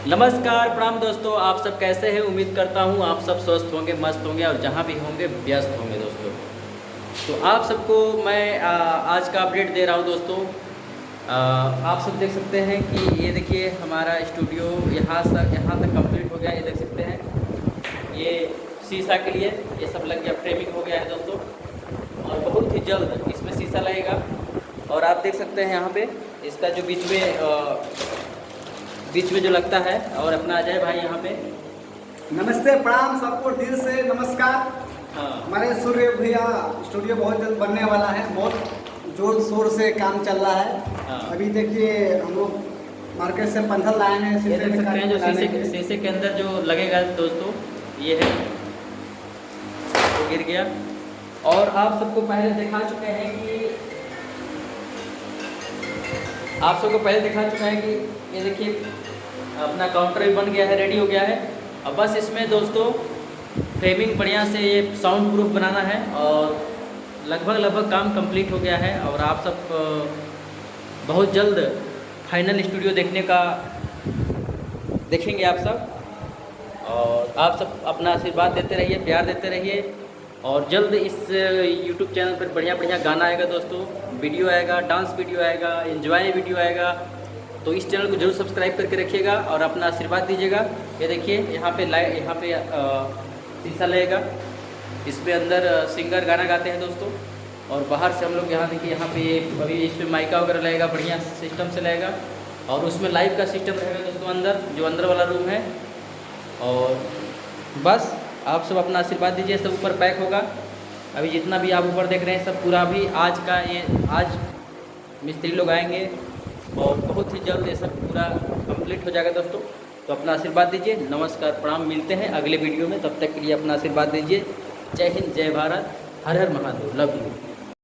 नमस्कार प्रणाम दोस्तों, आप सब कैसे हैं। उम्मीद करता हूं आप सब स्वस्थ होंगे, मस्त होंगे और जहां भी होंगे व्यस्त होंगे दोस्तों। तो आप सबको मैं आज का अपडेट दे रहा हूं दोस्तों। आप सब देख सकते हैं कि ये देखिए हमारा स्टूडियो यहाँ तक कंप्लीट हो गया। ये देख सकते हैं, ये शीशा के लिए ये सब लग गया, फ्रेमिंग हो गया है दोस्तों। और बहुत ही जल्द इसमें शीशा लगेगा। और आप देख सकते हैं यहाँ पे इसका जो बीच में जो लगता है। और अपना अजय भाई यहाँ पे नमस्ते प्रणाम सबको दिल से नमस्कार। हाँ हमारे सूर्य भैया स्टूडियो बहुत जल्द बनने वाला है, बहुत जोर शोर से काम चल रहा है। हाँ। अभी देखिए हम लोग मार्केट से पंथर लाए हैं। ये देख सकते हैं जो शीशे के अंदर जो लगेगा दोस्तों, ये है तो गिर गया। और आप सबको पहले दिखा चुके हैं कि ये देखिए अपना काउंटर भी बन गया है, रेडी हो गया है। अब बस इसमें दोस्तों फ्रेमिंग बढ़िया से ये साउंड प्रूफ बनाना है और लगभग काम कंप्लीट हो गया है। और आप सब बहुत जल्द फाइनल स्टूडियो देखेंगे आप सब। और आप सब अपना आशीर्वाद देते रहिए, प्यार देते रहिए। और जल्द इस YouTube चैनल पर बढ़िया गाना आएगा दोस्तों, वीडियो आएगा, डांस वीडियो आएगा, एंजॉय वीडियो आएगा। तो इस चैनल को जरूर सब्सक्राइब करके रखिएगा और अपना आशीर्वाद दीजिएगा। ये देखिए यहाँ पे शीशा लगेगा, इसमें अंदर सिंगर गाना गाते हैं दोस्तों। और बाहर से हम लोग यहाँ देखिए, यहाँ पे अभी इसमें माइका वगैरह लगेगा, बढ़िया सिस्टम से लगेगा। और उसमें लाइव का सिस्टम रहेगा दोस्तों अंदर, जो अंदर वाला रूम है। और बस आप सब अपना आशीर्वाद दीजिए। सब ऊपर पैक होगा। अभी जितना भी आप ऊपर देख रहे हैं सब पूरा अभी आज मिस्त्री लोग आएंगे और बहुत ही जल्द ये सब पूरा कंप्लीट हो जाएगा दोस्तों। तो अपना आशीर्वाद दीजिए। नमस्कार प्रणाम, मिलते हैं अगले वीडियो में। तब तक के लिए अपना आशीर्वाद दीजिए। जय हिंद, जय भारत, हर हर महादेव, लव यू।